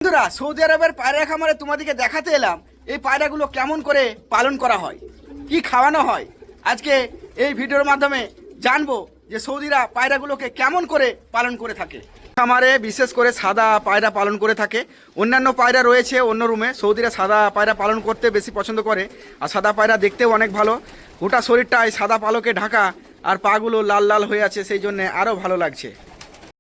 বন্ধুরা, সৌদি আরবের পায়রা খামারে তোমাদেরকে দেখাতে এলাম এই পায়রাগুলো কেমন করে পালন করা হয়, কি খাওয়ানো হয়। আজকে এই ভিডিওর মাধ্যমে জানবো যে সৌদিরা পায়রাগুলোকে কেমন করে পালন করে থাকে। খামারে বিশেষ করে সাদা পায়রা পালন করে থাকে। অন্যান্য পায়রা রয়েছে অন্য রুমে, সৌদিরা সাদা পায়রা পালন করতে বেশি পছন্দ করে। আর সাদা পায়রা দেখতেও অনেক ভালো, গোটা শরীরটাই সাদা পালকে ঢাকা আর পাগুলো লাল লাল হয়ে আছে, সেই জন্য আরও ভালো লাগছে।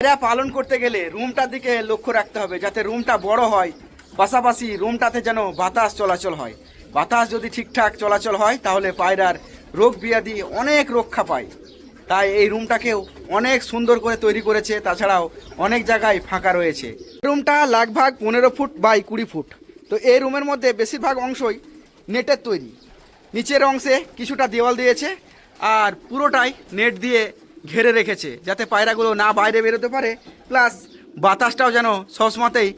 পায়রা পালন করতে গেলে রুমটার দিকে লক্ষ্য রাখতে হবে যাতে রুমটা বড় হয়, পাশাপাশি রুমটাতে যেন বাতাস চলাচল হয়। বাতাস যদি ঠিকঠাক চলাচল হয় তাহলে পায়রার রোগ ব্যাধি অনেক রক্ষা পায়। তাই এই রুমটাকেও অনেক সুন্দর করে তৈরি করেছে। তাছাড়াও অনেক জায়গায় ফাঁকা রয়েছে। রুমটা লাগভাগ 15 ফুট বাই 20 ফুট। তো এই রুমের মধ্যে বেশিরভাগ অংশই নেটের তৈরি। নিচের অংশে কিছুটা দেওয়াল দিয়েছে আর পুরোটাই নেট দিয়ে ঘেরে রেখেছে যাতে পায়রাগুলো না বাইরে বেরোতে পারে, প্লাস বাতাসটাও যেন সবসময়তেই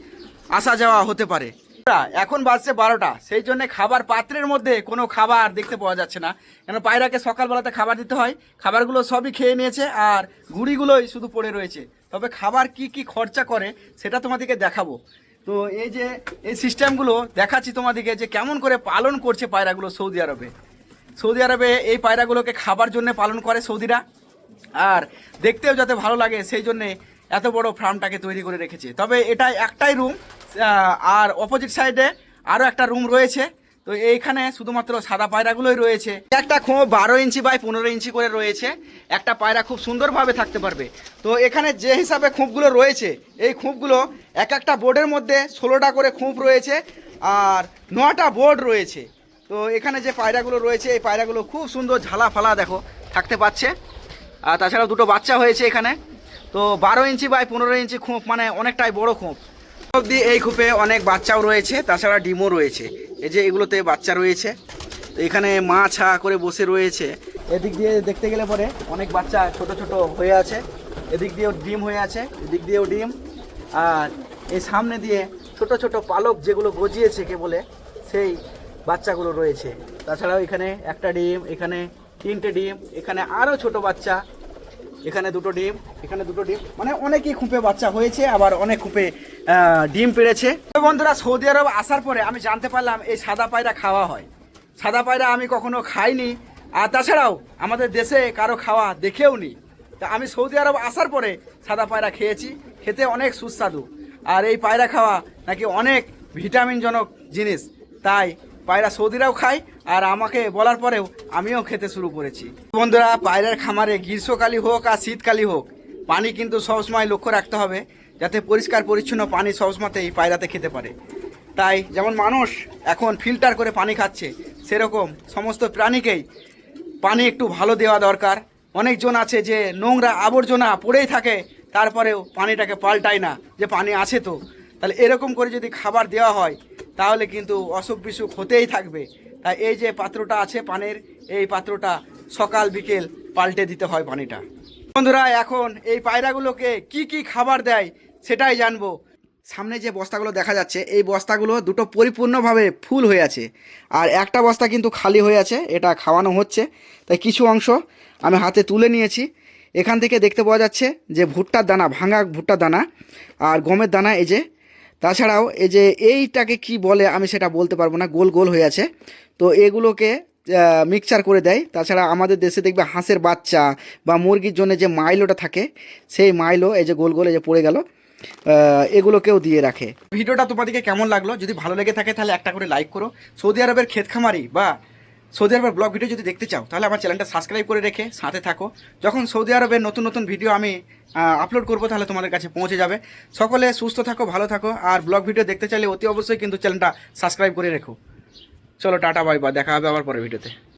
আসা যাওয়া হতে পারে। এখন বাজছে 12টা, সেই জন্য খাবার পাত্রের মধ্যে কোনো খাবার দেখতে পাওয়া যাচ্ছে না, কেন পায়রাকে সকালবেলাতে খাবার দিতে হয়। খাবারগুলো সবই খেয়ে নিয়েছে আর গুঁড়িগুলোই শুধু পড়ে রয়েছে। তবে খাবার কি কি খরচা করে সেটা তোমাদেরকে দেখাবো। তো এই যে এই সিস্টেমগুলো দেখাচ্ছি তোমাদেরকে যে কেমন করে পালন করছে পায়রাগুলো সৌদি আরবে। সৌদি আরবে এই পায়রাগুলোকে খাবার জন্য পালন করে সৌদিরা, আর দেখতেও যাতে ভালো লাগে সেই জন্যে এত বড় ফার্মটাকে তৈরি করে রেখেছে। তবে এটা একটাই রুম, আর অপোজিট সাইডে আরও একটা রুম রয়েছে। তো এইখানে শুধুমাত্র সাদা পায়রাগুলোই রয়েছে। একটা খোঁপ 12 ইঞ্চি বাই 15 ইঞ্চি করে রয়েছে। একটা পায়রা খুব সুন্দরভাবে থাকতে পারবে। তো এখানে যে হিসাবে খোঁপগুলো রয়েছে, এই খোঁপগুলো এক একটা বোর্ডের মধ্যে 16টা করে খোঁপ রয়েছে আর 9টা বোর্ড রয়েছে। তো এখানে যে পায়রাগুলো রয়েছে এই পায়রাগুলো খুব সুন্দর ঝালা ফালা দেখো থাকতে পারছে। আর তাছাড়াও দুটো বাচ্চা হয়েছে এখানে। তো 12 ইঞ্চি বাই 15 ইঞ্চি খোঁপ, মানে অনেকটাই বড় খোঁপ। অবধি এই খোপে অনেক বাচ্চাও রয়েছে, তাছাড়া ডিমও রয়েছে। এই যে এগুলোতে বাচ্চা রয়েছে। তো এখানে মা ছা করে বসে রয়েছে। এদিক দিয়ে দেখতে গেলে পরে অনেক বাচ্চা ছোট ছোট হয়ে আছে। এদিক দিয়েও ডিম হয়ে আছে, এদিক দিয়েও ডিম। আর এই সামনে দিয়ে ছোট ছোট পালক যেগুলো গজিয়েছে কে বলে, সেই বাচ্চাগুলো রয়েছে। তাছাড়াও এখানে একটা ডিম, এখানে 3টে ডিম, এখানে আরও ছোট বাচ্চা, এখানে 2টো ডিম, এখানে 2টো ডিম, মানে অনেকই খুঁপে বাচ্চা হয়েছে, আবার অনেক খুঁপে ডিম পেড়েছে। বন্ধুরা, সৌদি আরব আসার পরে আমি জানতে পারলাম এই সাদা পায়রা খাওয়া হয়। সাদা পায়রা আমি কখনো খাইনি, আর তাছাড়াও আমাদের দেশে কারো খাওয়া দেখেও নি। তা আমি সৌদি আরব আসার পরে সাদা পায়রা খেয়েছি, খেতে অনেক সুস্বাদু। আর এই পায়রা খাওয়া নাকি অনেক ভিটামিনজনক জিনিস, তাই পায়রা সৌদিরাও খায় আর আমাকে বলার পরেও আমিও খেতে শুরু করেছি। বন্ধুরা, পায়রার খামারে গ্রীষ্মকালই হোক আর শীতকালই হোক, পানি কিন্তু সবসময় লক্ষ্য রাখতে হবে যাতে পরিষ্কার পরিচ্ছন্ন পানি সবসময়তেই পায়রাতে খেতে পারে। তাই যেমন মানুষ এখন ফিল্টার করে পানি খাচ্ছে, সেরকম সমস্ত প্রাণীকেই পানি একটু ভালো দেওয়া দরকার। অনেকজন আছে যে নোংরা আবর্জনা পড়েই থাকে, তারপরেও পানিটাকে পাল্টায় না যে পানি আছে তো। তাহলে এরকম করে যদি খাবার দেওয়া হয় তাহলে কিন্তু অসুখ বিসুখ হতেই থাকবে। তাই এই যে পাত্রটা আছে পানির, এই পাত্রটা সকাল বিকেল পাল্টে দিতে হয় পানিটা। বন্ধুরা, এখন এই পায়রাগুলোকে কি কি খাবার দেয় সেটাই জানবো। সামনে যে বস্তাগুলো দেখা যাচ্ছে, এই বস্তাগুলো দুটো পরিপূর্ণভাবে ফুল হয়ে আছে, আর একটা বস্তা কিন্তু খালি হয়ে আছে, এটা খাওয়ানো হচ্ছে। তাই কিছু অংশ আমি হাতে তুলে নিয়েছি। এখান থেকে দেখতে পাওয়া যাচ্ছে যে ভুট্টার দানা, ভাঙা ভুট্টার দানা আর গমের দানা। এই যে তাছাড়াও এই যে এইটাকে কি বলে আমি সেটা বলতে পারবো না, গোল গোল হয়ে আছে। তো এগুলোকে মিক্সচার করে দেয়। তাছাড়া আমাদের দেশে দেখবে হাঁসের বাচ্চা বা মুরগির জন্য যে মাইলোটা থাকে, সেই মাইলো এই যে গোল গোল এই যে পড়ে গেল, এগুলোকেও দিয়ে রাখে। ভিডিওটা তোমাদেরকে কেমন লাগলো? যদি ভালো লেগে থাকে তাহলে একটা করে লাইক করো। সৌদি আরবের ক্ষেত খামারি বা সৌদি আরবের ব্লগ ভিডিও যদি দেখতে চাও তাহলে আমার চ্যানেলটা সাবস্ক্রাইব করে রেখে সাথে থাকো। যখন সৌদি আরবের নতুন নতুন ভিডিও আমি আপলোড করবো তাহলে তোমাদের কাছে পৌঁছে যাবে। সকলে সুস্থ থাকো, ভালো থাকো, আর ব্লগ ভিডিও দেখতে চাইলে অতি অবশ্যই কিন্তু চ্যানেলটা সাবস্ক্রাইব করে রেখো। চলো টাটা, বাই বাই, দেখা হবে আবার পরের ভিডিওতে।